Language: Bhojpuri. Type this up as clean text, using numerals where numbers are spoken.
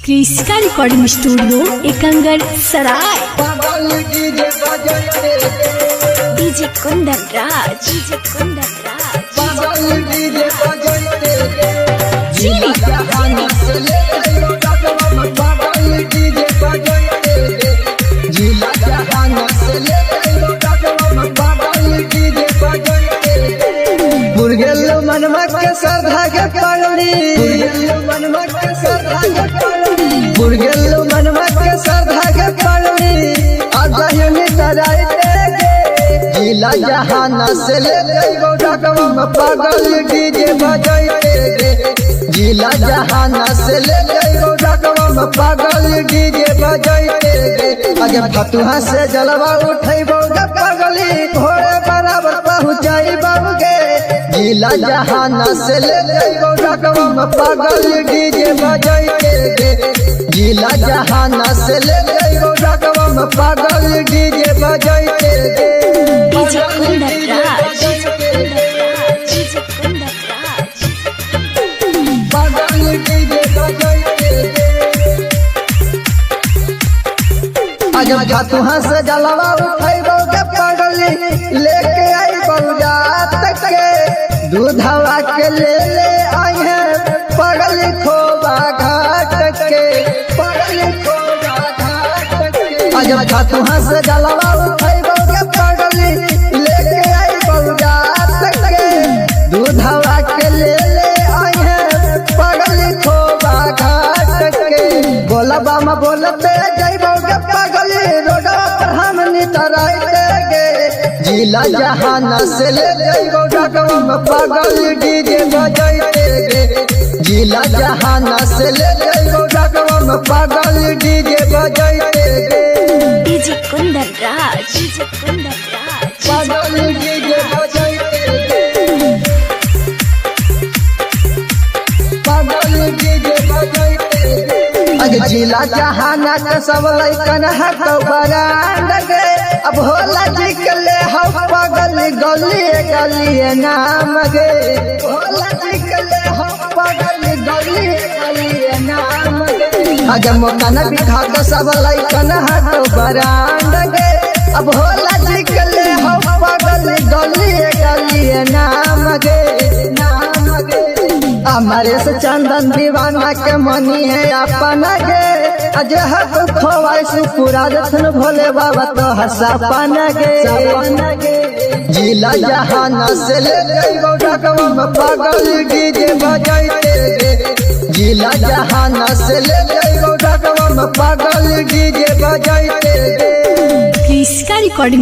क्रिस्का रिकॉर्डिंग स्टूडियो एकंगर सराय। डीजे कुंदन राज, डीजे कुंदन मनवा के श्रद्धा के पगड़ी मनवा के श्रद्धा के पगड़ी बुरगेलो मनवा के श्रद्धा के पगड़ी अजहनी तराई देगे जिला जहान से ले गो डगवा में पागल डीजे बजाइते गे जिला जहान से ले गो डगवा में पागल डीजे बजाइते गे अगे फतुहा से जलवा उठैबो गे पागली घोड़े बराबर पहुंचाई बाबूगे जिला जहान से ले गो डगवा में पागल डीजे बजाइते गे जिला जहान से ले गो डगवा में पागल डीजे बजाइते गे डीजे कुंदन राज, डीजे कुंदन राज। पागल डीजे बजाइते गे आज फतुहा से जलवा उठैबो गे पागली लेके आई बौजात के दूधवा के ले आई है पगली खोबा घाट के पगली खोबा घाट के आज फतुहा से जलवा उठैबो गे पगली लेके आई बौजात के दूधवा के ले आई है पगली खोबा घाट के बोलबा में बोलते जइबो गे पगली रोडवा पर हमनी तराइते गे जिला जहान से ले गो डगवा में पागल डीजे बजाइते गे जिला जहान से ले गो डगवा में पागल डीजे बजाइते गे डीजे कुंदन राज, डीजे कुंदन राज। पागल डीजे बजाइते गे पागल डीजे बजाइते गे अग जिला जहान के सब लइकन हाथ बरांड गे अब होला जी के ले हौ पागल गली गली नाम गे होला जी के ले हौ पागल गली गली नाम गे आज मोकन बिखा के सब लइकन हाथ बरांड गे अब होला जी के ले हौ पागल गली गली नाम गे नाम गे हमारे से चंदन दीवाना के मनी है अपना गे अज हक खोवाइस पूरा दथन भोले बाबा तो हसा पाना गे जिला जहान से ले गो डगवा में पागल डीजे बजाइते गे जिला जहान से ले गो डगवा में पागल डीजे बजाइते गे क्रिस्का रिकॉर्डिंग